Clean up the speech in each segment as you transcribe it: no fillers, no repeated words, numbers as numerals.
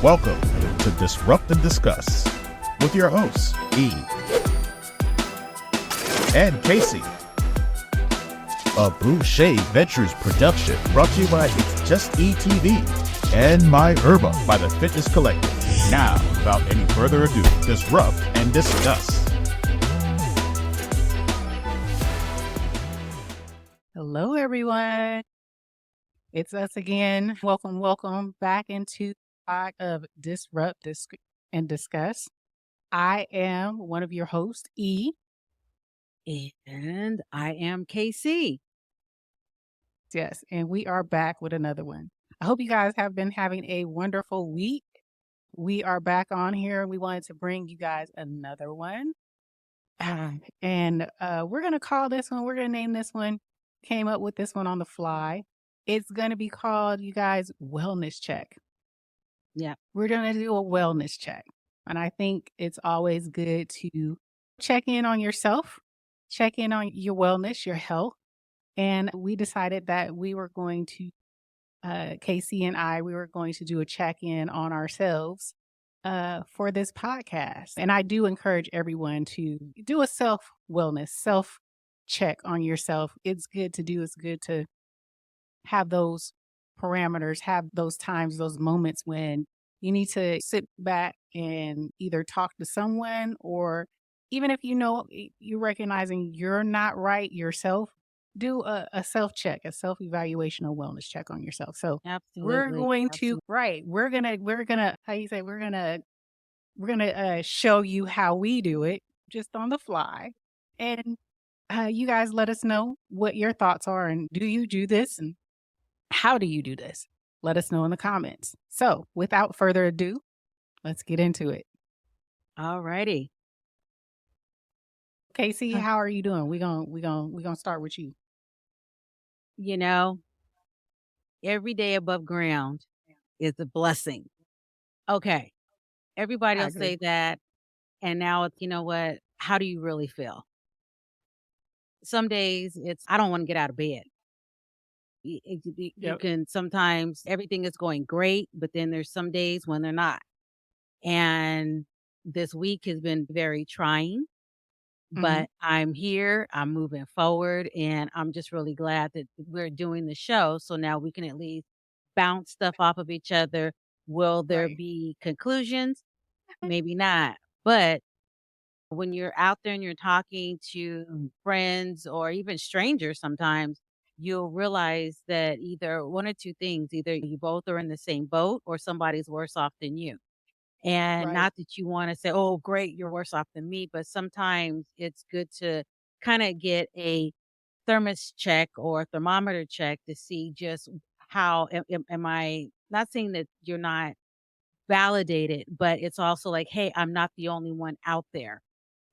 Welcome to Disrupt and Discuss with your hosts, E and Casey. A Boucher Ventures production brought to you by It's Just ETV and My Herba by the Fitness Collective. Now, without any further ado, disrupt and discuss. Hello, everyone. It's us again. Welcome back into the pod of Disrupt and Discuss. I am one of your hosts, E. And I am KC. Yes, and we are back with another one. I hope you guys have been having a wonderful week. We are back on here. We wanted to bring you guys another one. And we're going to call this one, we're going to name this one, came up with this one on the fly. It's going to be called, you guys, Wellness Check. Yeah. We're going to do a wellness check. And I think it's always good to check in on yourself, check in on your wellness, your health. And we decided that we were going to, Casey and I, we were going to do a check-in on ourselves for this podcast. And I do encourage everyone to do a self-wellness, self-check on yourself. It's good to do. It's good to have those parameters, have those times, those moments when you need to sit back and either talk to someone, or even if you know you're recognizing you're not right yourself, do a self-check, a self-evaluation, a wellness check on yourself. So we're going to show you how we do it just on the fly. And you guys let us know what your thoughts are, and do you do this, and how do you do this? Let us know in the comments. So without further ado, let's get into it. All righty. Casey, how are you doing? We're gonna start with you. You know, every day above ground is a blessing. Okay. Everybody I will agree. say that. And now it's, you know what? How do you really feel? Some days it's, I don't want to get out of bed. You Yep. can sometimes, everything is going great, but then there's some days when they're not. And this week has been very trying, but I'm here, I'm moving forward, and I'm just really glad that we're doing the show. So now we can at least bounce stuff off of each other. Will there Right. be conclusions? Maybe not. But when you're out there and you're talking to friends or even strangers, sometimes you'll realize that either one or two things, either you both are in the same boat or somebody's worse off than you. And Right. not that you want to say, oh, great, you're worse off than me. But sometimes it's good to kind of get a thermos check or thermometer check to see just how am I, not saying that you're not validated, but it's also like, hey, I'm not the only one out there.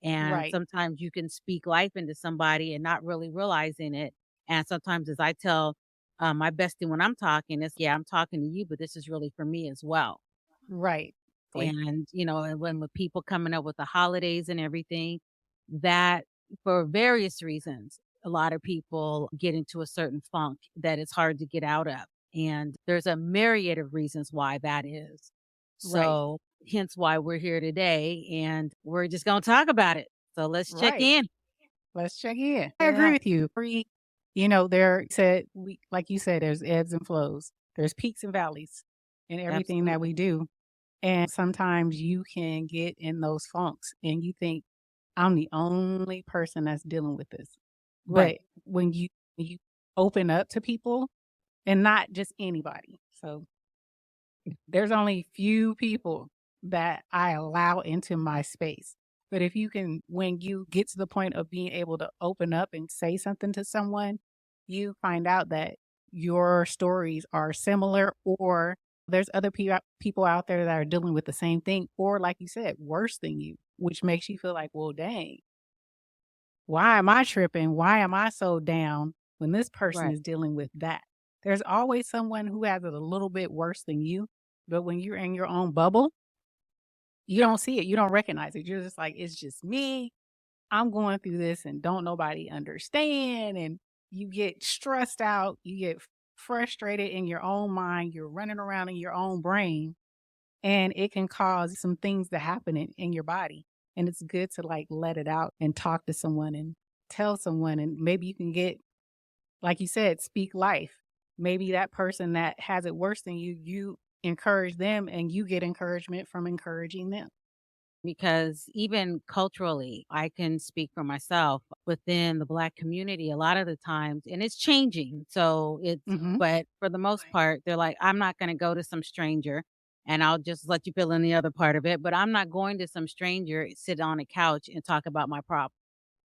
And Right. sometimes you can speak life into somebody and not really realizing it. And sometimes, as I tell my bestie when I'm talking, it's, yeah, I'm talking to you, but this is really for me as well. Right. And, you know, and when with people coming up with the holidays and everything, that for various reasons, a lot of people get into a certain funk that it's hard to get out of. And there's a myriad of reasons why that is. So hence why we're here today, and we're just going to talk about it. So let's check Right. in. Let's check in. I agree with you. Like you said, there's ebbs and flows. There's peaks and valleys in everything that we do. And sometimes you can get in those funks and you think, I'm the only person that's dealing with this. Right. But when you open up to people, and not just anybody. So there's only few people that I allow into my space. But if you can, when you get to the point of being able to open up and say something to someone, you find out that your stories are similar, or there's other people out there that are dealing with the same thing, or like you said, worse than you, which makes you feel like, well, dang, why am I tripping? Why am I so down when this person Right. is dealing with that? There's always someone who has it a little bit worse than you, but when you're in your own bubble, you don't see it. You don't recognize it. You're just like, it's just me. I'm going through this and don't nobody understand. And you get stressed out. You get frustrated in your own mind. You're running around in your own brain. and it can cause some things to happen in your body. And it's good to like let it out and talk to someone and tell someone, and maybe you can get, like you said, speak life. Maybe that person that has it worse than you encourage them and you get encouragement from encouraging them. Because even culturally, I can speak for myself within the Black community a lot of the times, and it's changing. So Hmm. but for the most part, they're like, I'm not going to go to some stranger and I'll just let you fill in the other part of it. But I'm not going to some stranger, sit on a couch and talk about my problem.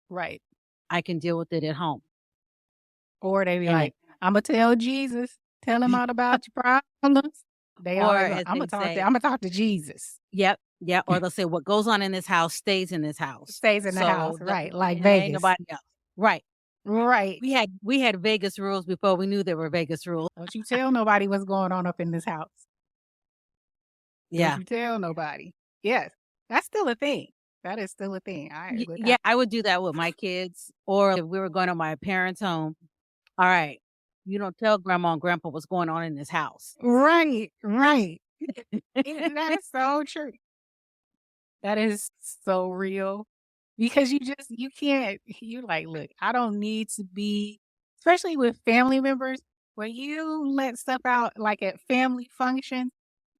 Right. I can deal with it at home. Or they be And it, like, I'm gonna tell Jesus, tell him all about your problems. They or always, as they say, I'm gonna talk to Jesus. yep, yeah. Or they'll say, what goes on in this house stays in this house. Stays in the house, So, right? Like and there ain't Vegas, nobody else. Right. right? We had Vegas rules before we knew there were Vegas rules. Don't you tell nobody what's going on up in this house. Don't Yeah. you tell nobody. Yes, that's still a thing. That is still a thing. I agree with Yeah, that. I would do that with my kids, or if we were going to my parents' home. All right, you don't tell grandma and grandpa what's going on in this house. Right, right. That is so true. That is so real because you can't, you like, look, I don't need to be, especially with family members, when you let stuff out like at family functions,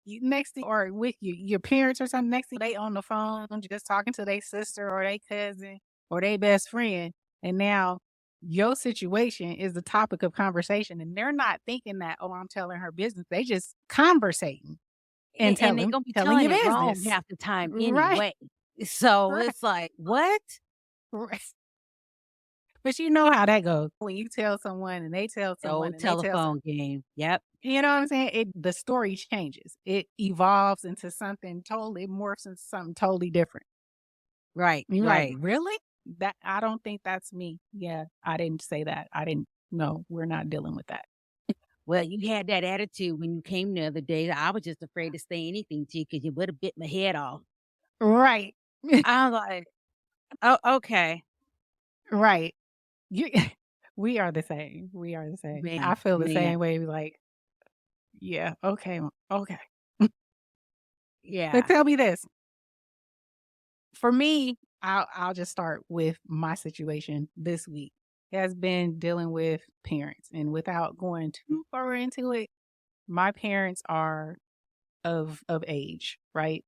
you next thing, or with your parents or something, next thing they on the phone just talking to their sister or their cousin or their best friend. And now your situation is the topic of conversation. And they're not thinking that, oh, I'm telling her business. They just conversating and And they're gonna be telling telling your it wrong business. half the time Right. anyway. So Right. it's like, what? Right. But you know how that goes. When you tell someone and they tell The someone old and they tell someone, telephone game. Yep. you know what I'm saying? The story changes. It evolves into something totally, it morphs into something totally different. Right. You're like, Right. really? That I don't think that's me. Yeah, I didn't say that. I didn't. No, we're not dealing with that. Well, you had that attitude when you came the other day. I was just afraid to say anything to you because you would have bit my head off. Right. I was like, oh, okay, Right. You we are the same. We are the same. I man, feel the man. same way. Like, yeah, okay, okay. But Yeah. tell me this. For me, I'll just start with my situation this week. It has been dealing with parents, and without going too far into it, my parents are of age, right?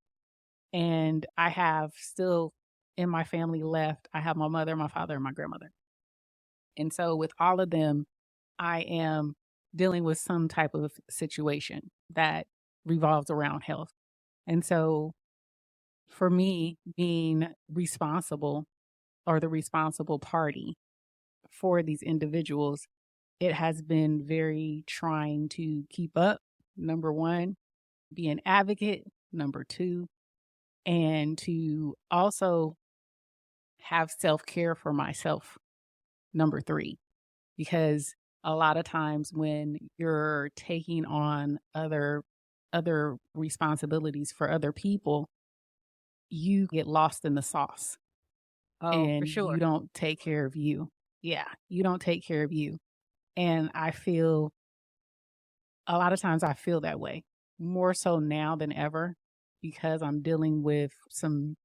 And I have still in my family left, I have my mother, my father, and my grandmother. And so with all of them, I am dealing with some type of situation that revolves around health. And so for me, being responsible or the responsible party for these individuals, it has been very trying to keep up. Number one, be an advocate. Number two, and to also have self care for myself. Number three, because a lot of times when you're taking on other responsibilities for other people, you get lost in the sauce Oh, for and you sure. don't take care of you. Yeah, you don't take care of you. And I feel a lot of times I feel that way more so now than ever because I'm dealing with some,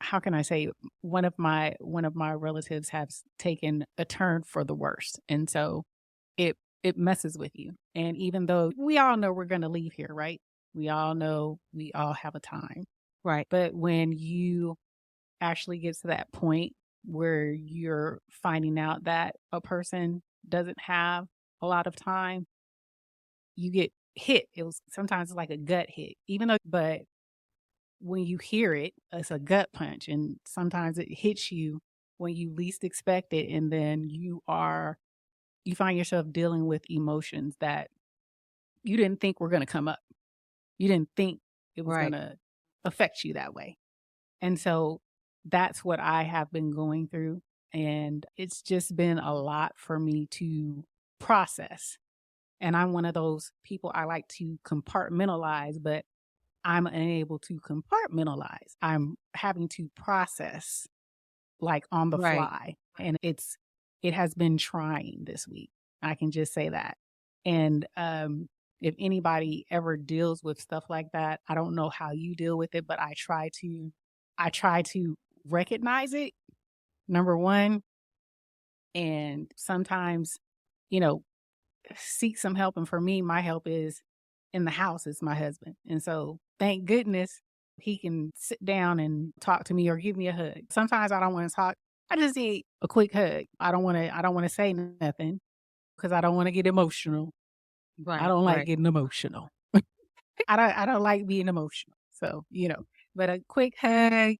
how can I say, one of my relatives has taken a turn for the worst. And so it messes with you. And even though we all know we're going to leave here, right? We all know we all have a time. Right. But when you actually get to that point where you're finding out that a person doesn't have a lot of time, you get hit. It was sometimes it's like a gut hit, even though, but when you hear it, it's a gut punch. And sometimes it hits you when you least expect it. And then you find yourself dealing with emotions that you didn't think were going to come up. You didn't think it was going Right. to affect you that way. And so that's what I have been going through. And it's just been a lot for me to process. And I'm one of those people, I like to compartmentalize, but I'm unable to compartmentalize. I'm having to process like on the Right. fly. And it has been trying this week. I can just say that. And if anybody ever deals with stuff like that, I don't know how you deal with it, but I try to recognize it, number one, and sometimes, you know, seek some help. And for me, my help is in the house is my husband. And so thank goodness he can sit down and talk to me or give me a hug. Sometimes I don't want to talk. I just need a quick hug. I don't want to say nothing because I don't want to get emotional. I Right, don't like right. getting emotional. I don't like being emotional. So, but a quick hug,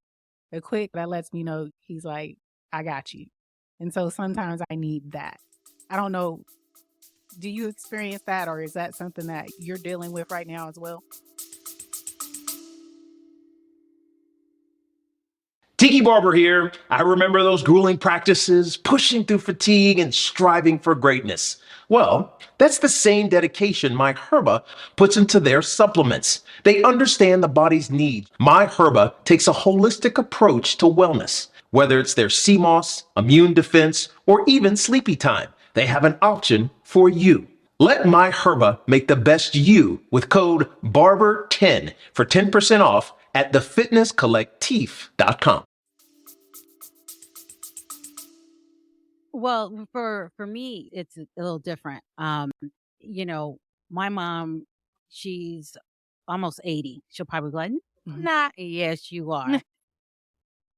that lets me know he's like, I got you. And so sometimes I need that. I don't know. Do you experience that, or is that something that you're dealing with right now as well? Tiki Barber here. I remember those grueling practices, pushing through fatigue and striving for greatness. Well, that's the same dedication My Herba puts into their supplements. They understand the body's needs. My Herba takes a holistic approach to wellness. Whether it's their sea moss, immune defense, or even sleepy time, they have an option for you. Let My Herba make the best you with code BARBER10 for 10% off at thefitnesscollectif.com. Well, for me, it's a little different. You know, my mom, she's almost 80. She'll probably be like, Mhm. nah, yes, you are.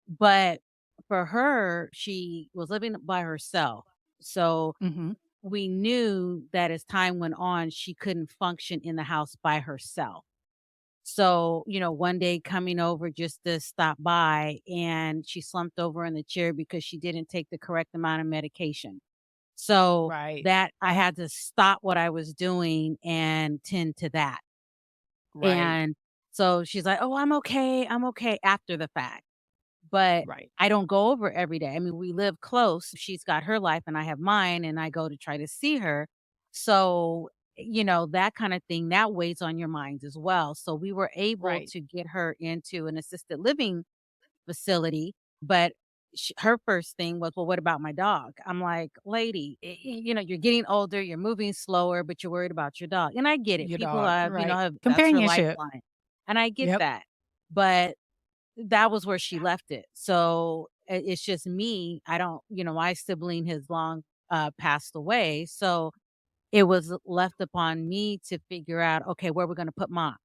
But for her, she was living by herself. So Mhm. we knew that as time went on, she couldn't function in the house by herself. So, one day coming over just to stop by, and she slumped over in the chair because she didn't take the correct amount of medication. So Right. that I had to stop what I was doing and tend to that. Right. And so she's like, "Oh, I'm okay. I'm okay," after the fact. But Right. I don't go over every day. I mean, we live close. She's got her life and I have mine, and I go to try to see her. So, that kind of thing that weighs on your mind as well. So we were able Right. to get her into an assisted living facility, but her first thing was, "Well, what about my dog?" I'm like, "Lady, you're getting older, you're moving slower, but you're worried about your dog." And I get it. Your People dog. have, Right. that's her Companionship. lifeline. And I get Yep. that. But that was where she left it. So it's just me. I don't, my sibling has long passed away. So it was left upon me to figure out, okay, where we're going to put mom.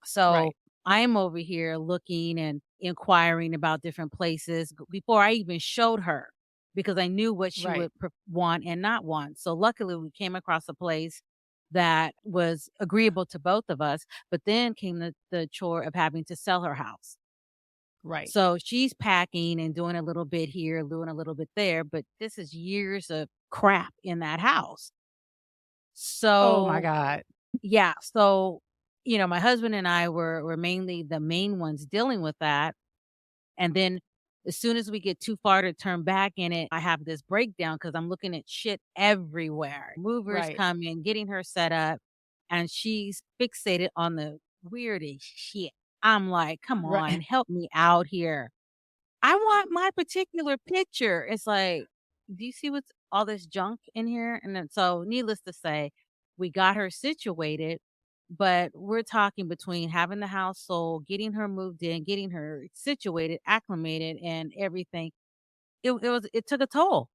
So Right. I'm over here looking and inquiring about different places before I even showed her, because I knew what she Right. would want and not want. So luckily we came across a place that was agreeable to both of us, but then came the chore of having to sell her house. Right. So she's packing and doing a little bit here, doing a little bit there, but this is years of crap in that house. Oh my So, God. yeah, so, my husband and I were mainly the main ones dealing with that. And then as soon as we get too far to turn back in it, I have this breakdown because I'm looking at shit everywhere. Movers Right. come in, getting her set up, and she's fixated on the weirdest shit. I'm like, come on, Right. help me out here. I want my particular picture. It's like, do you see what's all this junk in here? And then, so needless to say, we got her situated, but we're talking between having the house sold, getting her moved in, getting her situated, acclimated, and everything. It took a toll.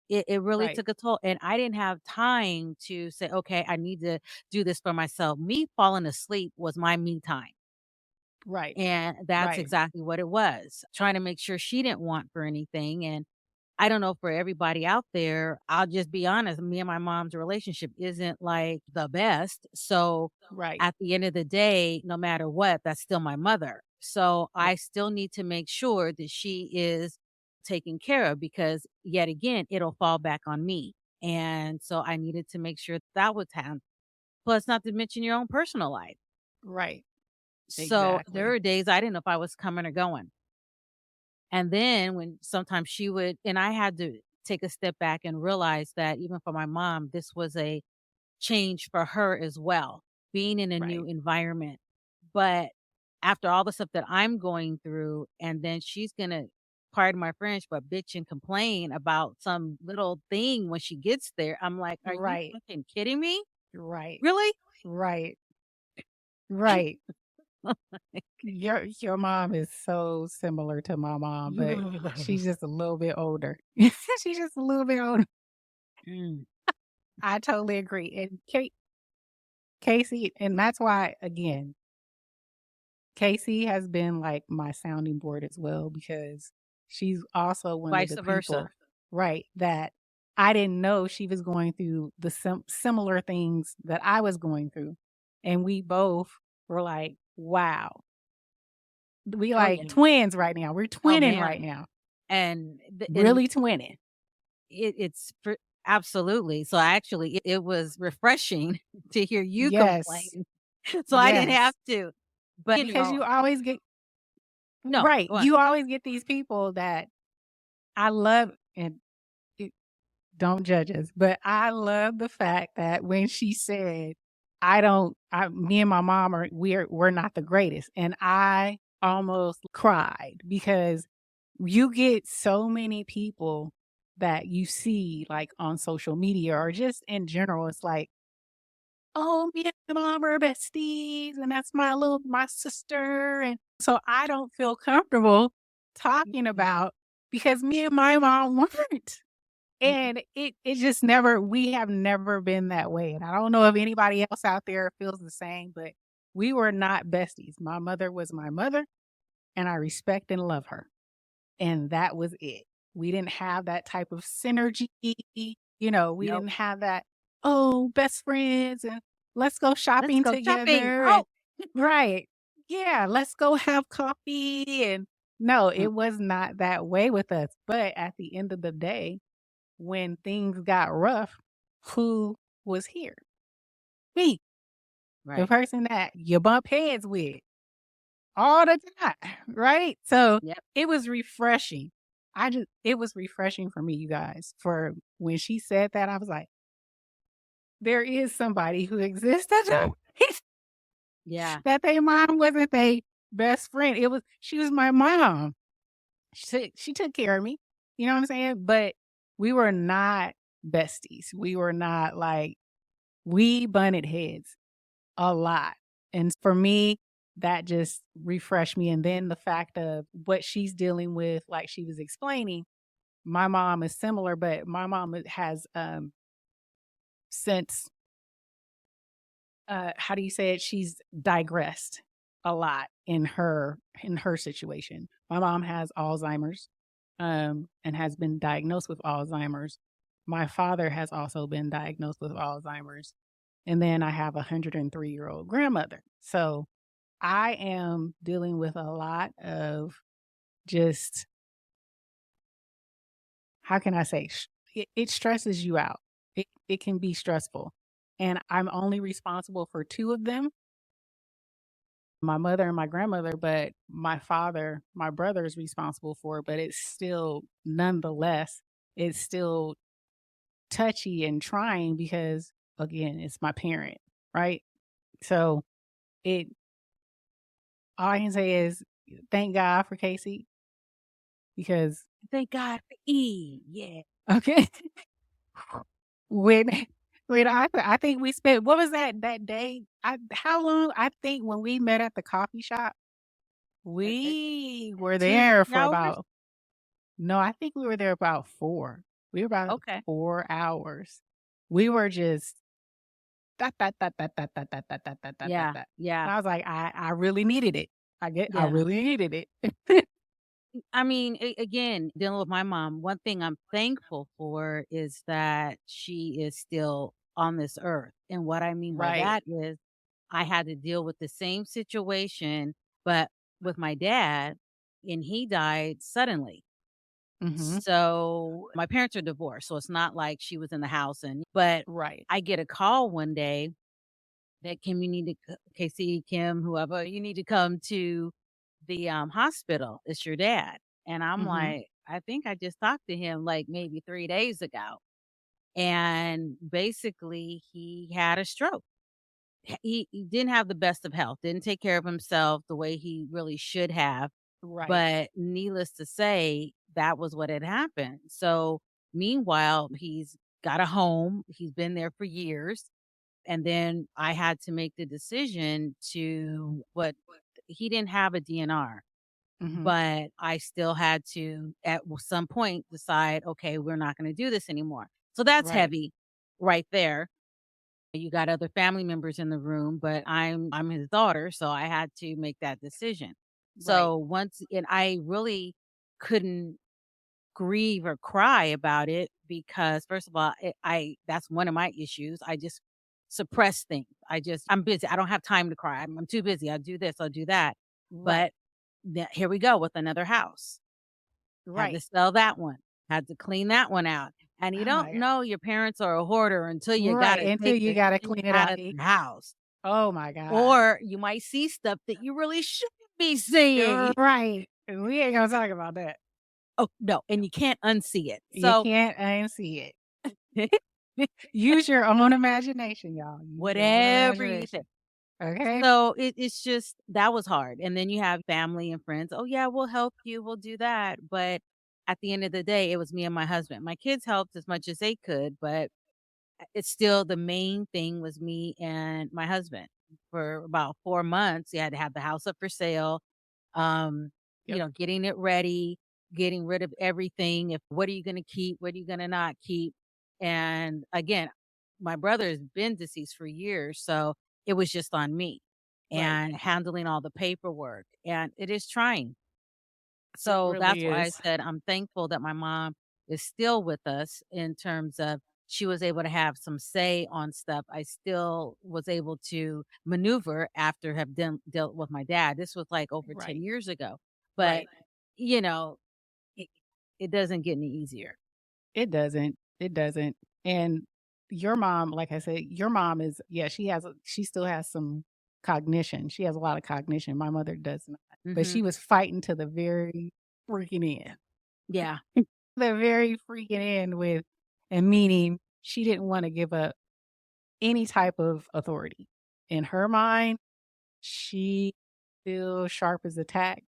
It really Right. took a toll. And I didn't have time to say, okay, I need to do this for myself. Me falling asleep was my me time. Right. And that's Right. exactly what it was, trying to make sure she didn't want for anything. And I don't know, for everybody out there, I'll just be honest, me and my mom's relationship isn't like the best. So Right. at the end of the day, no matter what, that's still my mother. So Right. I still need to make sure that she is taken care of, because yet again, it'll fall back on me. And so I needed to make sure that was handled. Plus, not to mention your own personal life. Right. So there Exactly. were days I didn't know if I was coming or going. And then when sometimes she would, and I had to take a step back and realize that even for my mom, this was a change for her as well, being in a new Right. environment. But after all the stuff that I'm going through, and then she's going to, pardon my French, but bitch and complain about some little thing when she gets there. I'm like, are you Right. fucking kidding me? Right. Really? Right. Right. Your mom is so similar to my mom, but she's just a little bit older. She's just a little bit older. Mm. I totally agree. And Casey, and that's why again, Casey has been like my sounding board as well because she's also one of Vice the versa. people, right, that I didn't know she was going through the similar things that I was going through. And we both were like, wow, we Oh, like yeah. twins right now. We're Oh, twinning right man. now. And Really twinning. it's absolutely. So actually, it was refreshing to hear you Yes. complain. So I didn't have Yes. to. But, Because you always get, no, right, go on. you always get these people that I love, and it, don't judge us, but I love the fact that when she said, me and my mom we're not the greatest. And I almost cried because you get so many people that you see like on social media or just in general. It's like, oh, me and my mom are besties, and that's my sister. And so I don't feel comfortable talking about because me and my mom weren't. And it just we have never been that way. And I don't know if anybody else out there feels the same, but we were not besties. My mother was my mother, and I respect and love her. And that was it. We didn't have that type of synergy. We Nope. didn't have that, oh, best friends and let's go Let's shopping go shopping. together. Oh, Right. Yeah, let's go have coffee. And no, it mm, was not that way with us. But at the end of the day, when things got rough, who was here? Me, the right. person that you bump heads with all the time, right? So Yep. it was refreshing. It was refreshing for me, you guys. For when she said that, I was like, there is somebody who exists Yeah. that their mom wasn't their best friend. She was my mom. She took care of me. You know what I'm saying? But we were not besties. We were not like, we butted heads a lot. And for me, that just refreshed me. And then the fact of what she's dealing with, like she was explaining, my mom is similar, but my mom has since how do you say it? She's digressed a lot in her situation. My mom has Alzheimer's, and has been diagnosed with Alzheimer's. My father has also been diagnosed with Alzheimer's. And then I have a 103-year-old grandmother. So I am dealing with a lot of just, how can I say, it stresses you out. It can be stressful. And I'm only responsible for two of them, my mother and my grandmother, but my father, my brother is responsible for it, but it's still, nonetheless, it's still touchy and trying because, again, it's my parent, right? So it, all I can say is thank God for Casey because, Thank God for E. Yeah. okay, when I think we spent, what was that day? How long? I think when we met at the coffee shop, Uh, uh, we were 2 there for hours? about, no, I think we were there about 4. We were about Okay. 4 hours. We were just that that that that that that that that that that that that Yeah. that. Yeah. And I was like, I really needed it. I Yeah. really needed it. I mean, again, dealing with my mom, one thing I'm thankful for is that she is still on this earth. And what I mean by Right. that is I had to deal with the same situation, but with my dad, and he died suddenly. Mhm. So my parents are divorced. So it's not like she was in the house but Right. I get a call one day that Kim, you need to, Casey, Kim, whoever, you need to come to the hospital. It's your dad. And I'm Mhm. like, I think I just talked to him like maybe 3 days ago. And basically, he had a stroke. He didn't have the best of health, didn't take care of himself the way he really should have. Right. But needless to say, that was what had happened. So meanwhile, he's got a home, he's been there for years. And then I had to make the decision to what he didn't have a DNR, Mhm. but I still had to at some point decide, okay, we're not going to do this anymore. So that's Right. heavy right there. You got other family members in the room, but I'm his daughter, so I had to make that decision. Right. So once and I really couldn't grieve or cry about it because first of all, I that's one of my issues. I just suppress things. I'm busy. I don't have time to cry. I'm too busy. I'll do this, I'll do that. Right. But here we go with another house. Had to Right. sell that one. Had to clean that one out. And you Oh don't my god. know your parents are a hoarder until you Right, gotta until take you the gotta shit clean it out out. of the house. Oh my god. Or you might see stuff that you really shouldn't be You're seeing. right. We ain't gonna talk about that. Oh, no, and you can't unsee it. You So can't unsee it. Use your own imagination, y'all. Use your own whatever you imagination. think. Okay? So it's just that was hard. And then you have family and friends. Oh yeah, we'll help you. We'll do that. But at the end of the day, it was me and my husband. My kids helped as much as they could, but it's still the main thing was me and my husband. For about 4 months, you had to have the house up for sale. Yep. Getting it ready, getting rid of everything. If what are you going to keep? What are you going to not keep? And again, my brother has been deceased for years, so it was just on me Right. and handling all the paperwork. And it is trying. It So that's really why I is. said I'm thankful that my mom is still with us in terms of she was able to have some say on stuff. I still was able to maneuver after have dealt with my dad. This was like over 10 Right. years ago. But, Right. you know, it, it doesn't get any easier. It doesn't. It doesn't. And your mom, like I said, your mom is, yeah, she still has some cognition. She has a lot of cognition. My mother does not. But Hmm. she was fighting to the very freaking end. Yeah. The very freaking end with, and meaning she didn't want to give up any type of authority. In her mind, she still sharp as a tack,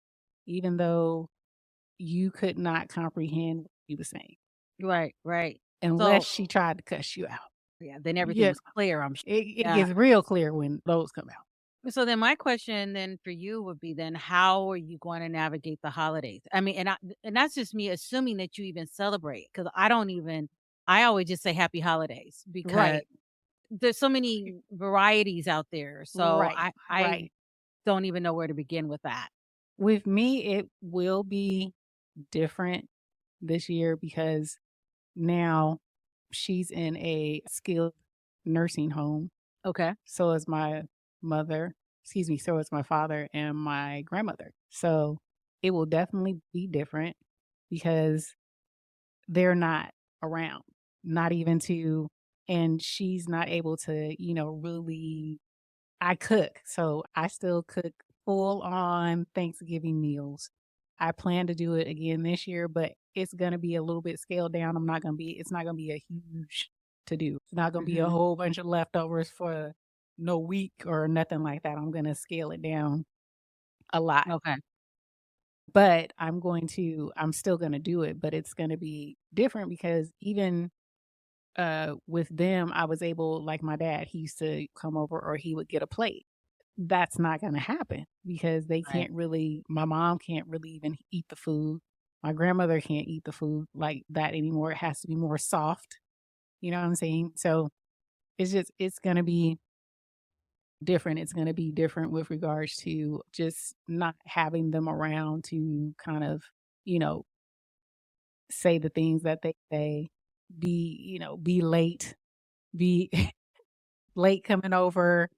even though you could not comprehend what she was saying, Right. Right. unless So, she tried to cuss you out. yeah, then everything Yeah, was clear, I'm sure. it Yeah. gets real clear when those come out. So then my question then for you would be then how are you going to navigate the holidays? I mean, and that's just me assuming that you even celebrate because I always just say happy holidays because Right, there's so many varieties out there. So right, I right. don't even know where to begin with that. With me, it will be different this year because now she's in a skilled nursing home. Okay. So is my mother, excuse me, so is my father and my grandmother. So it will definitely be different because they're not around, not even to, and she's not able to, really. I cook. So I still cook full on Thanksgiving meals. I plan to do it again this year, but it's going to be a little bit scaled down. It's not going to be a huge to do. It's not going to be a Hmm. whole bunch of leftovers for no week or nothing like that. I'm going to scale it down a lot. Okay. But I'm still going to do it, but it's going to be different because even with them, I was able, like my dad, he used to come over or he would get a plate. That's not going to happen because Right. my mom can't really even eat the food. My grandmother can't eat the food like that anymore. It has to be more soft. You know what I'm saying? So it's going to be different. It's going to be different with regards to just not having them around to kind of, you know, say the things that they say, be late, be late coming over,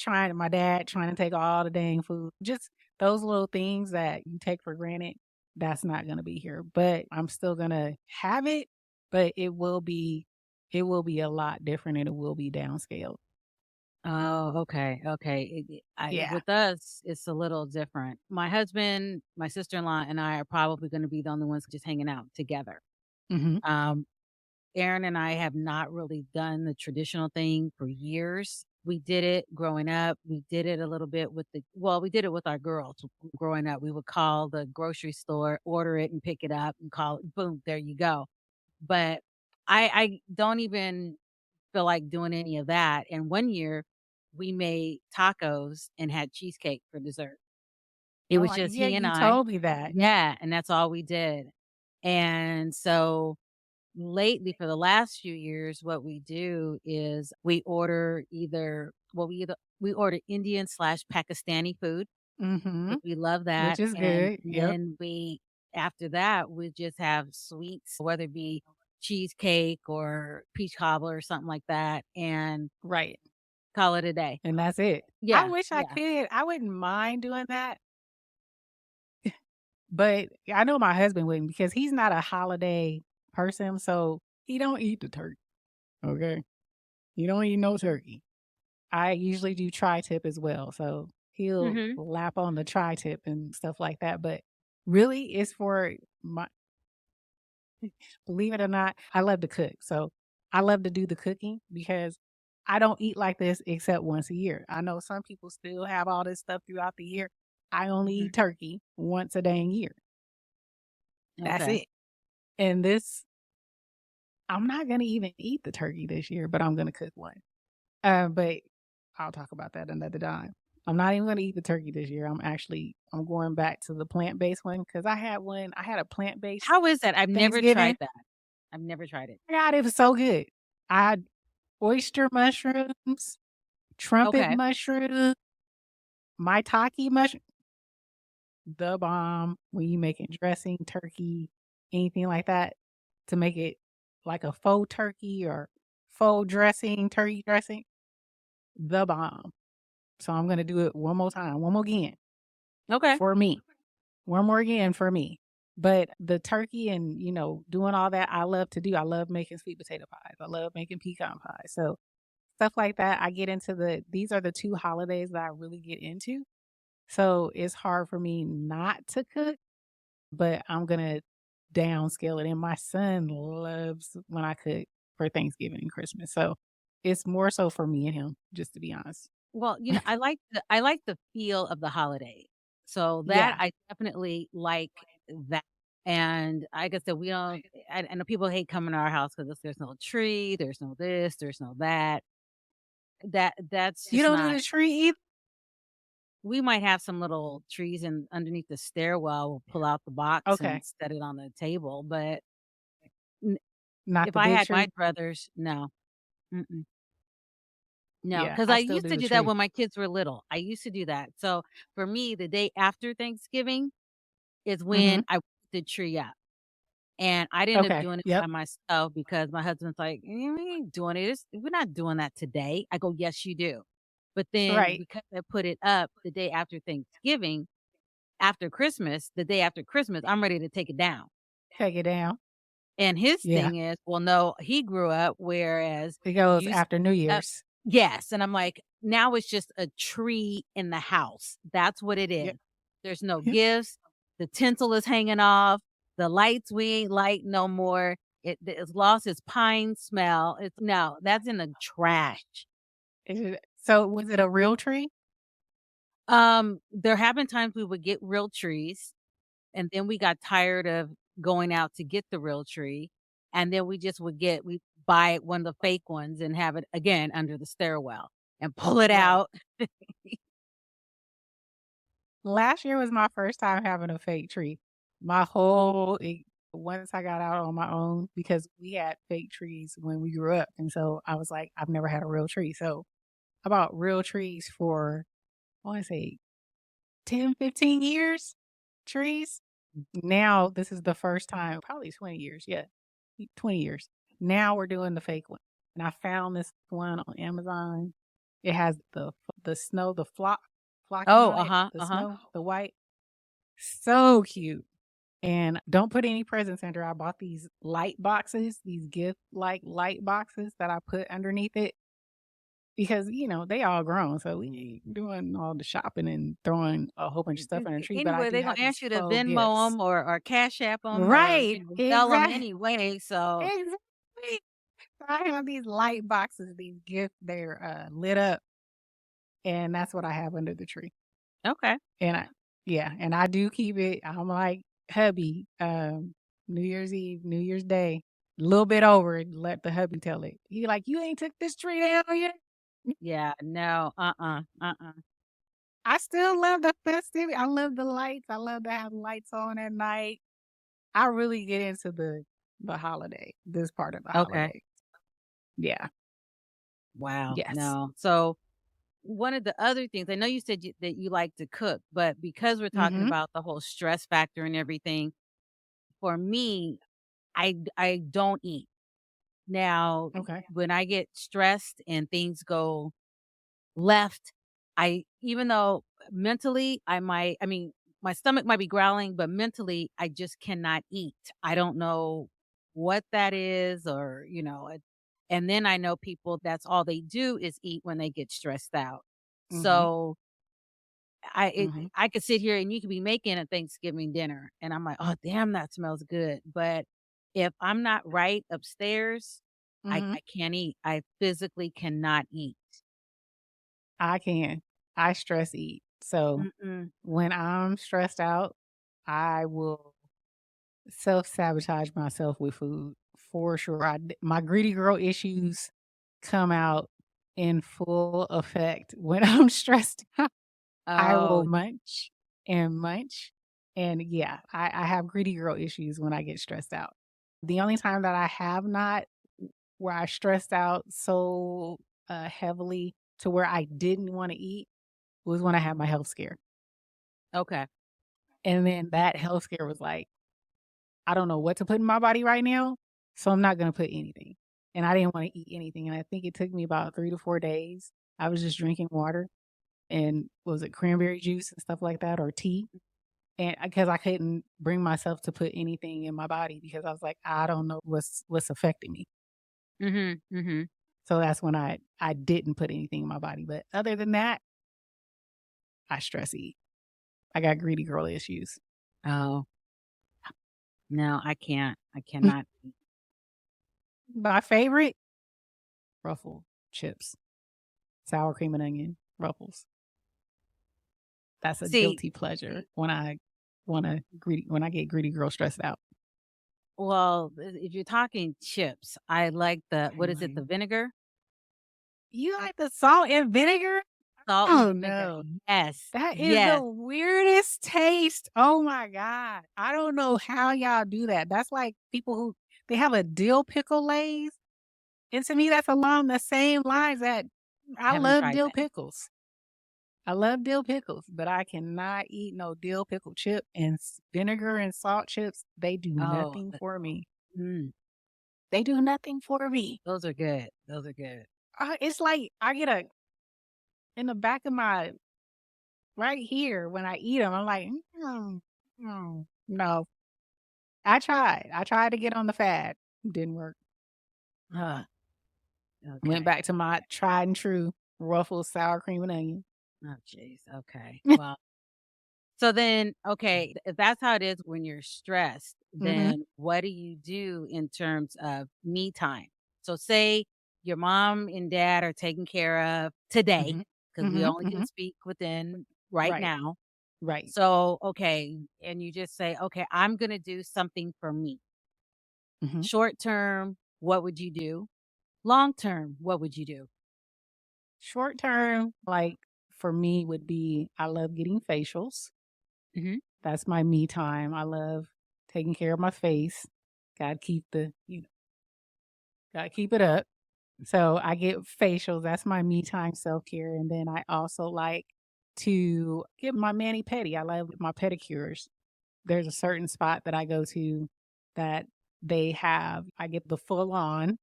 my dad trying to take all the dang food. Just those little things that you take for granted, that's not gonna be here. But I'm still gonna have it, but it will be a lot different and it will be downscaled. Oh, okay. Okay. Yeah. With us, it's a little different. My husband, my sister-in-law, and I are probably going to be the only ones just hanging out together. Mhm. Um, Aaron and I have not really done the traditional thing for years. We did it growing up. We did it a little bit we did it with our girls growing up. We would call the grocery store, order it and pick it up and call it, boom, there you go. But I don't even feel like doing any of that. And one year we made tacos and had cheesecake for dessert. It was just yeah, he and you I. told me that. Yeah, and that's all we did. And so lately, for the last few years, what we do is we order we order Indian slash Pakistani food Mm-hmm. because we love that. Which is And good. Yep. then after that, we just have sweets, whether it be cheesecake or peach cobbler or something like that, and Right. call it a day. And that's it. I Yeah, wish I yeah. could. I wouldn't mind doing that. But I know my husband wouldn't because he's not a holiday person. So he don't eat the turkey. Okay. He don't eat no turkey. I usually do tri-tip as well. So he'll Mhm. lap on the tri-tip and stuff like that. But really it's for believe it or not, I love to cook. So I love to do the cooking because I don't eat like this except once a year. I know some people still have all this stuff throughout the year. I only Mhm. eat turkey once a dang year. That's Okay. it. And this, I'm not going to even eat the turkey this year, but I'm going to cook one. But I'll talk about that another time. I'm not even going to eat the turkey this year. I'm going back to the plant-based one because I had a plant-based How is that? I've never Thanksgiving. tried that. I've never tried it. God, it was so good. I had oyster mushrooms, trumpet Okay. mushroom, maitake mushroom. The bomb when you making dressing, turkey, anything like that to make it like a faux turkey or faux dressing, turkey dressing. The bomb. So I'm gonna do it one more time, one more again Okay. for me, one more again for me. But the turkey and doing all that, I love to do. I love making sweet potato pies. I love making pecan pies. So stuff like that. I get into these are the two holidays that I really get into. So it's hard for me not to cook, but I'm gonna downscale it. And my son loves when I cook for Thanksgiving and Christmas. So it's more so for me and him, just to be honest. Well, I like the feel of the holiday. So that Yeah. I definitely like that. And like I said, we don't. I know people hate coming to our house because there's no tree, there's no this, there's no that. That's You just don't do not. the tree either? We might have some little trees and underneath the stairwell. We'll pull out the box Okay. and set it on the table. But n- Not if the I big had my tree? druthers, no. Mm-mm. No, Yeah, because I I still used do to the do that tree. when my kids were little. I used to do that. So for me, the day after Thanksgiving is Mhm. when I put the tree up. And I ended up Okay. doing it by Yep. myself because my husband's like, We ain't doing it. We're not doing that today." I go, "Yes, you do." But then Right. because I put it up the day after Thanksgiving, after Christmas, the day after Christmas, I'm ready to take it down. Take it down. And his Yeah. thing is, well, no, he grew up whereas It goes you after New up Year's. yes, and I'm like, "Now it's just a tree in the house. That's what it Yep. is. There's no Yep. gifts. The tinsel is hanging off. The lights we ain't light no more. It's lost its pine smell. It's no, that's in the trash." So was it a real tree? There have been times we would get real trees, and then we got tired of going out to get the real tree, and then we buy one of the fake ones and have it again under the stairwell and pull it Right. out. Last year was my first time having a fake tree. Once I got out on my own because we had fake trees when we grew up. And so I was like, I've never had a real tree. So I bought real trees for, I want to say 10, 15 years, trees. Now this is the first time, probably 20 years. Yeah, 20 years. Now we're doing the fake one. And I found this one on Amazon. It has the snow, the flocking Oh, on it, uh-huh, the uh-huh. snow, the white. So cute. And don't put any presents under. I bought these light boxes, these gift like light boxes that I put underneath it because they all grown. So we ain't doing all the shopping and throwing a whole bunch of stuff in a tree. But I Anyway, do they're have gonna these ask you to faux Venmo gifts. them or Cash App them or, Right. sell them Exactly. anyway, so Exactly. So I have these light boxes, these gifts, they're lit up. And that's what I have under the tree. okay. And I do keep it. I'm like hubby, New Year's Eve, New Year's Day. little bit over and let the hubby tell it. He like, you ain't took this tree down yet. Yeah, no, I still love the festivity. I love the lights. I love to have lights on at night. I really get into the holiday, this part of the Okay. holiday. Yeah. Wow, Yes. no. So one of the other things, I know you said that you like to cook, but because we're talking Mhm. about the whole stress factor and everything, for me, I don't eat. Now, Okay. when I get stressed and things go left, even though mentally my stomach might be growling, but mentally I just cannot eat. I don't know what that is, or and then I know people that's all they do is eat when they get stressed out. Mhm. So Mhm. I could sit here and you could be making a Thanksgiving dinner and I'm like, "Oh, damn, that smells good." But if I'm not right upstairs, Mhm. I can't eat. I physically cannot eat. I can. I stress eat. So Mm-mm. when I'm stressed out, I will self-sabotage myself with food for sure. My greedy girl issues come out in full effect when I'm stressed out. I will Oh, munch and munch. And yeah, I have greedy girl issues when I get stressed out. The only time that I have not where I stressed out so heavily to where I didn't want to eat was when I had my health scare. okay. And then that health scare was like, I don't know what to put in my body right now, so I'm not going to put anything. And I didn't want to eat anything. And I think it took me about 3 to 4 days. I was just drinking water and was it cranberry juice and stuff like that or tea. And because I couldn't bring myself to put anything in my body because I was like, I don't know what's affecting me. Mhm, mhm. So that's when I didn't put anything in my body. But other than that, I stress eat. I got greedy girl issues. Oh, no, I can't. I cannot eat. My favorite, Ruffle chips, sour cream and onion, Ruffles. That's a See, guilty pleasure when when I get greedy girl stressed out. well, if you're talking chips, I like what Cream is it, the onion. vinegar? You like the salt and vinegar? Salt and Oh vinegar. no. Yes, That is the yes. weirdest taste. Oh my God. I don't know how y'all do that. That's like people who they have a dill pickle lays. And to me, that's along the same lines that I Haven't love tried dill that. pickles. I love dill pickles, but I cannot eat no dill pickle chip and vinegar and salt chips. They do Oh, nothing for me. mm, They do nothing for me. those are good. Those are good. It's like I get a in the back of my right here when I eat them. I'm like, no. I tried. I tried to get on the fad. Didn't work. Huh, Went okay. back to my tried and true Ruffles sour cream and onion. Oh, jeez. Okay. Well, so then, okay, if that's how it is when you're stressed, Mhm. then what do you do in terms of me time? So say your mom and dad are taken care of today, Mhm. because we Mhm. only can Mhm. speak within right Right. now. Right. So, okay, and you just say, okay, I'm going to do something for me. Mhm. Short term, what would you do? Long term, what would you do? Short term, like for me, would be I love getting facials. Hmm. That's my me time. I love taking care of my face. Gotta keep gotta keep it up. So I get facials. That's my me time self care. And then I also like to get my mani pedi. I love my pedicures. There's a certain spot that I go to that they have. I get the full on.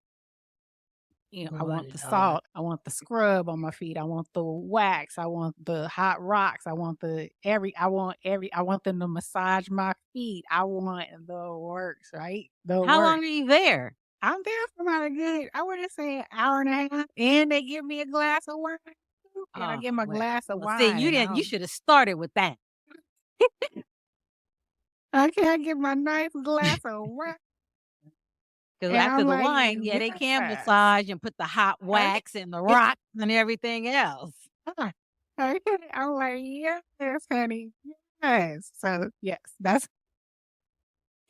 I Oh, want the Lord. salt, I want the scrub on my feet, I want the wax, I want the hot rocks, I want I want them to massage my feet. I want the works, right? The How long work. are you there? I'm there for about a good, I would say an hour and a half. And they give me a glass of wine. Too. And I Oh, get my well, glass of well, see, wine and you should have started with that. I can't get my nice glass of wine. Because And after I'm the like, wine, yeah, they can yes. massage and put the hot Okay. wax and the rocks and everything else. Okay. I'm like, yes, honey. Yes. So yes, that's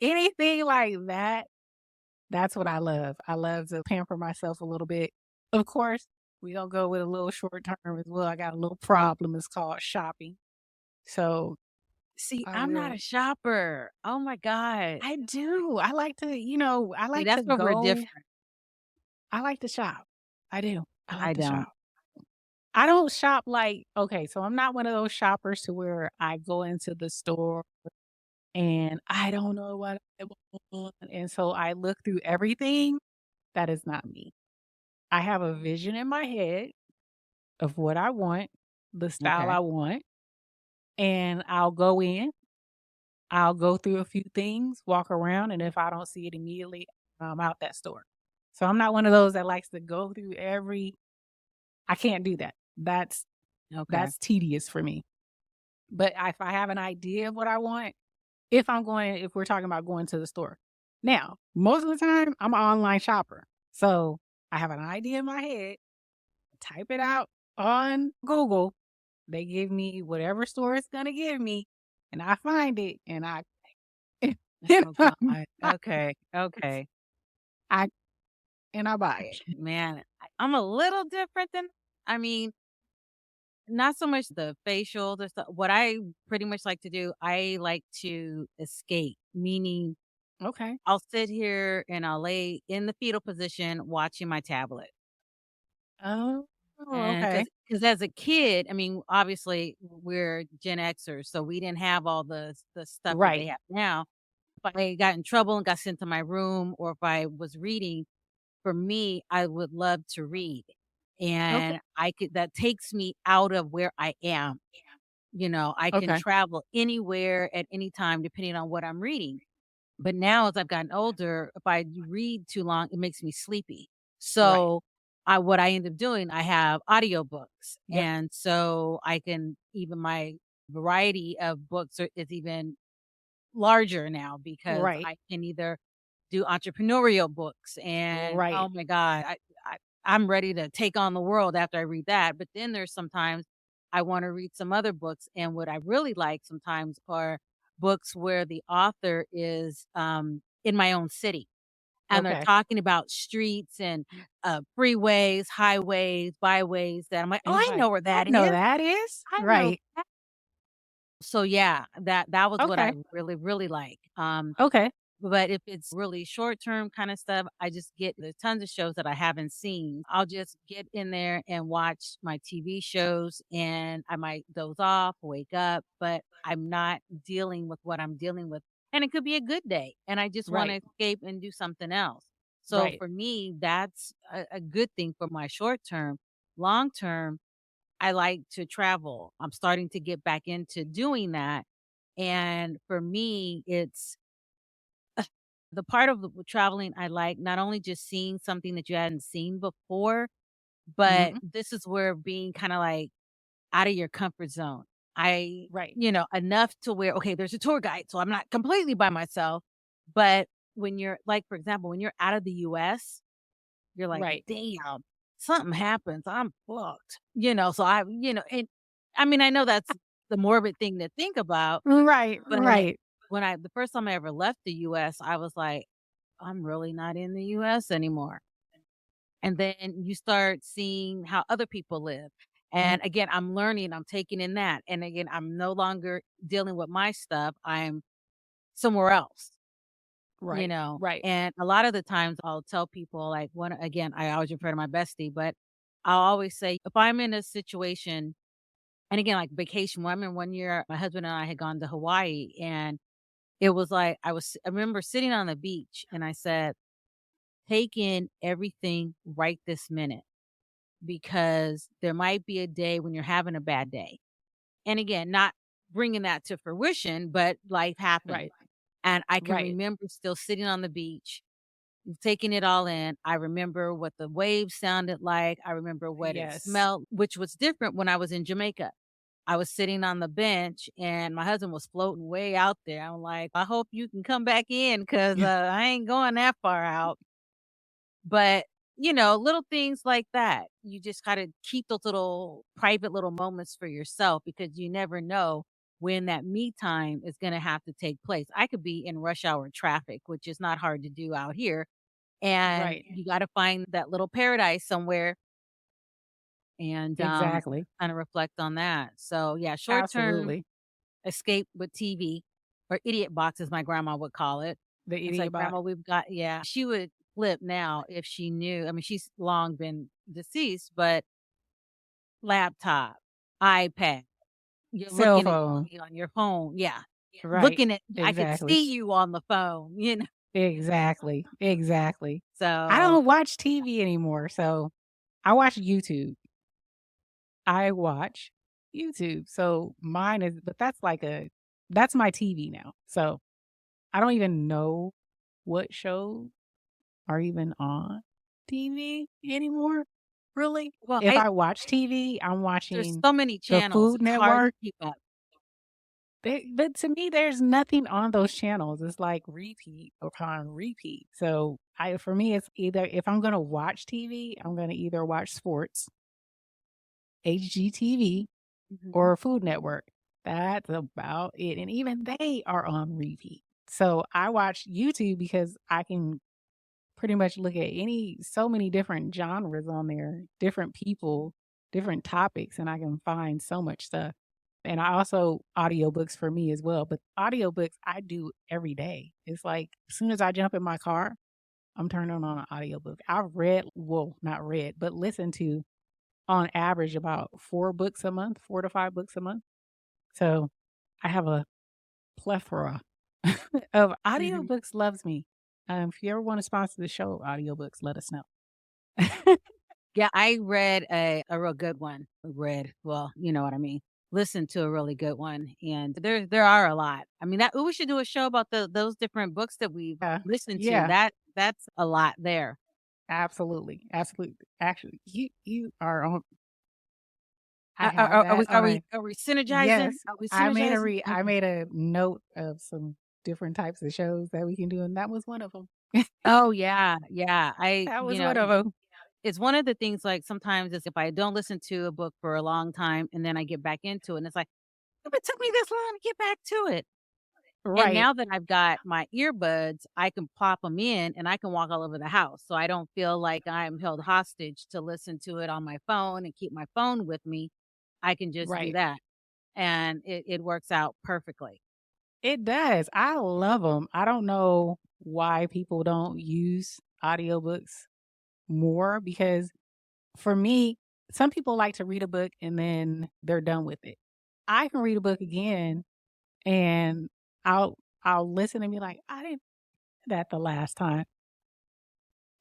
anything like that. That's what I love. I love to pamper myself a little bit. Of course, we don't go with a little short term as well. I got a little problem. It's called shopping. So See, I I'm not will. a shopper. Oh my god. I do. I like to, I See, like to that's where we're go. different. I like to shop. I do. I like I to don't. shop. I don't shop like, okay, so I'm not one of those shoppers to where I go into the store and I don't know what I want. And so I look through everything. That is not me. I have a vision in my head of what I want, the style Okay. I want, and I'll go in, I'll go through a few things, walk around, and if I don't see it immediately, I'm out that store. So I'm not one of those that likes to go through I can't do that. Okay. That's tedious for me. But if I have an idea of what I want, if we're talking about going to the store. Now, most of the time, I'm an online shopper. So I have an idea in my head, type it out on Google. They give me whatever store it's going to give me, and I find it, and and Oh god. Okay. Okay. I and I buy it. Man, I'm a little different than I mean, not so much the facial, the stuff. What I pretty much like to do, I like to escape, meaning Okay. I'll sit here and I'll lay in the fetal position watching my tablet. Oh, And okay. because as a kid, I mean, obviously we're Gen Xers, so we didn't have all the stuff that they Right. have now. If I got in trouble and got sent to my room, or if I was reading, for me, I would love to read. Okay. And that takes me out of where I am. I can Okay. travel anywhere at any time depending on what I'm reading. But now as I've gotten older, if I read too long, it makes me sleepy. Right. So what I end up doing, I have audiobooks. Yep. And so I can even my variety of books is even larger now because Right. I can either do entrepreneurial books and Right. oh my god, I'm ready to take on the world after I read that. But then there's sometimes I want to read some other books, and what I really like sometimes are books where the author is in my own city and they're Okay. talking about streets and freeways, highways, byways that I'm like, oh, And you're I like, know where I that know is. that is. I know. Right. So yeah, that was what I Okay. really really like. Okay. But if it's really short term kind of stuff, I just there's tons of shows that I haven't seen. I'll just get in there and watch my TV shows and I might doze off, wake up, but I'm not dealing with what I'm dealing with. And it could be a good day and I just want to Right. escape and do something else. So Right. for me, that's a good thing for my short term. Long term, I like to travel. I'm starting to get back into doing that. And for me, it's the part of the traveling I like, not only just seeing something that you hadn't seen before, but Hmm. this is where being kinda, like, out of your comfort zone. I Right. enough to where, okay, there's a tour guide, so I'm not completely by myself, but when you're like, for example, when you're out of the US, you're like, Right. "Damn, something happens, I'm fucked." So and I mean, I know that's the morbid thing to think about, Right. but Right. the first time I ever left the US, I was like, I'm really not in the US anymore. And then you start seeing how other people live. And again, I'm learning, I'm taking in that. And again, I'm no longer dealing with my stuff. I'm somewhere else, Right. Right. And a lot of the times I'll tell people like again, I always refer to my bestie, but I'll always say if I'm in a situation and again, like vacation, I remember one year my husband and I had gone to Hawaii and it was like I remember sitting on the beach and I said, take in everything right this minute because there might be a day when you're having a bad day. And again, not bringing that to fruition, but life happens. Right. And I can Right. remember still sitting on the beach, taking it all in. I remember what the waves sounded like. I remember what it Yes. smelled, which was different when I was in Jamaica. I was sitting on the bench and my husband was floating way out there. I'm like, I hope you can come back in because I ain't going that far out. But, little things like that. You just gotta keep those little private little moments for yourself because you never know when that me time is gonna have to take place. I could be in rush hour traffic, which is not hard to do out here. and Right. you got to find that little paradise somewhere and Exactly. kind of reflect on that. So yeah, short term Absolutely. escape with TV or idiot box, as my grandma would call it. The It's idiot like, bot. Grandma, we've got, yeah, she would flip now if she knew. I mean, she's long been deceased, but laptop, iPad, you're Cell looking at phone. me on your phone. Yeah. Right. Looking at, I could Exactly. see you on the phone, you know? Exactly. Exactly. I So, don't watch TV anymore, so I watch YouTube. I watch YouTube. So mine is, but that's my TV now. So I don't even know what shows are even on TV anymore, really. well, If I watch TV, I'm there's watching so many the channels. Food It's hard to Network. keep up. But to me, there's nothing on those channels. It's like repeat upon repeat. So for me, it's either if I'm gonna watch TV, I'm gonna either watch sports, HGTV, Mhm. or Food Network. That's about it. And even they are on repeat. So I watch YouTube because I can pretty much look at so many different genres on there, different people, different topics, and I can find so much stuff. And I also audiobooks for me as well. But audiobooks I do every day. It's like as soon as I jump in my car, I'm turning on an audiobook. I've read, well, not read, but listened to on average about 4 books a month, 4 to 5 books a month. So I have a plethora of Mhm. audiobooks loves me. If you ever want to sponsor the show, audiobooks, let us know. Yeah, I read a real good one. Read, well, you know what I mean. Listened to a really good one, and there are a lot. I mean, that we should do a show about those different books that we've Yeah. listened to. Yeah, That's a lot there. absolutely. Absolutely. Actually, you are on. I have Are that on a we synergizing? yes. Are we synergizing? I Okay. made a note of some different types of shows that we can do, and that was one of them. Oh yeah, yeah. That was one of them. It's one of the things. Like sometimes it's if I don't listen to a book for a long time, and then I get back into it, and it's like, "Oh, it took me this long to get back to it." And Right. now that I've got my earbuds, I can pop them in and I can walk all over the house. So I don't feel like I'm held hostage to listen to it on my phone and keep my phone with me. I can just do Right. that. And it works out perfectly. It does. I love them. I don't know why people don't use audiobooks more because for me, some people like to read a book and then they're done with it. I can read a book again and I'll I'll listen and be like, I didn't do that the last time.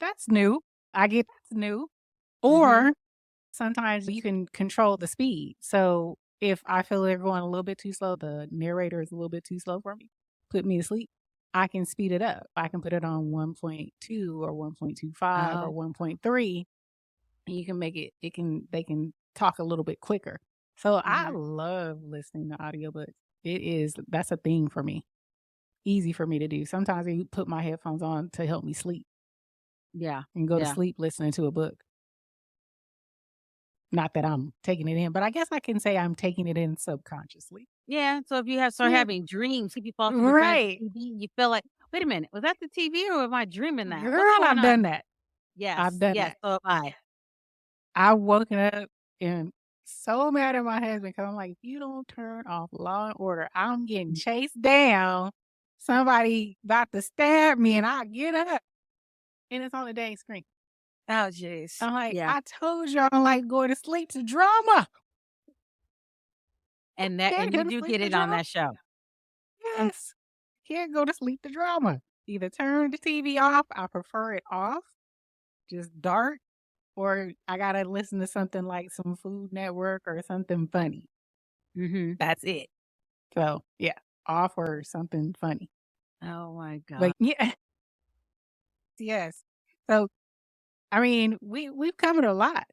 That's new. I get that's new. Hmm. Or sometimes you can control the speed. So if I feel they're going a little bit too slow, the narrator is a little bit too slow for me, put me to sleep. I can speed it up. I can put it on 1.2 or 1.25 or Oh, 1.3 and you can make they can talk a little bit quicker. So I hmm, love listening to audiobooks. That's a thing for me. Easy for me to do. Sometimes I put my headphones on to help me sleep yeah. and go to Yeah. sleep listening to a book. Not that I'm taking it in, but I guess I can say I'm taking it in subconsciously. Yeah. So if you start Yeah. having dreams, if you fall asleep in front of Right. the TV, you feel like, wait a minute, was that the TV or am I dreaming that? What's Girl, going I've on? done that. I've Yes. done Yes. that. So have I. I've woken up and so mad at my husband because I'm like, if you don't turn off Law and Order, I'm getting chased down. Somebody about to stab me, and I get up, and it's on the dang screen. Oh, jeez. I'm like, Yeah. I told you I don't like going to sleep to drama. Can't And go you to do sleep get to it on drama. that show. Yes, can't go to sleep to drama. Either turn the TV off. I prefer it off, just dark, or I gotta listen to something like some Food Network or something funny. Hmm. That's it. So yeah, off or something funny. Oh my But God. yeah, yes. So I mean, we've covered a lot.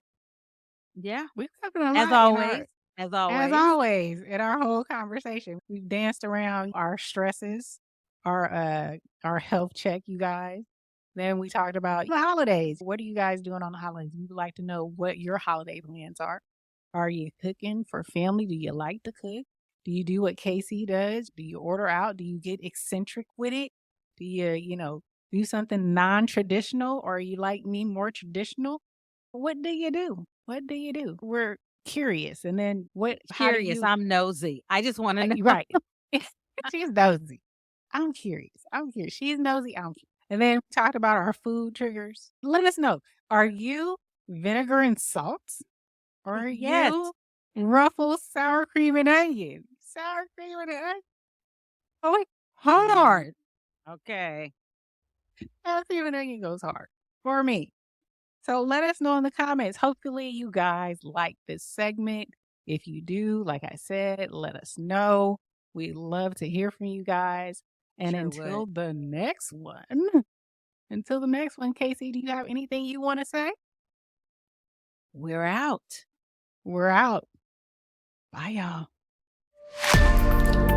Yeah. We've covered a As lot in always. our As as always. always in our whole conversation. We've danced around our stresses, our health check, you guys. Then we talked about the holidays. What are you guys doing on the holidays? We would like to know what your holiday plans are. Are you cooking for family? Do you like to cook? Do you do what Casey does? Do you order out? Do you get eccentric with it? Do you do something non-traditional, or you like me more traditional, what do you do? What do you do? We're curious. And then how do Curious. you, I'm nosy. I just want to know. right. She's nosy. I'm curious. I'm curious. She's nosy. I'm curious. And then we talked about our food triggers. Let us know. Are you vinegar and salt? Or are Yes. you Ruffles sour cream and onion? Sour cream and onion. Oh, wait, hard. Okay. Sour cream and onion goes hard for me. So let us know in the comments. Hopefully you guys like this segment. If you do, like I said, let us know. We love to hear from you guys. And Sure until would. the next one, Casey, do you have anything you want to say? We're out. We're out. Bye, y'all.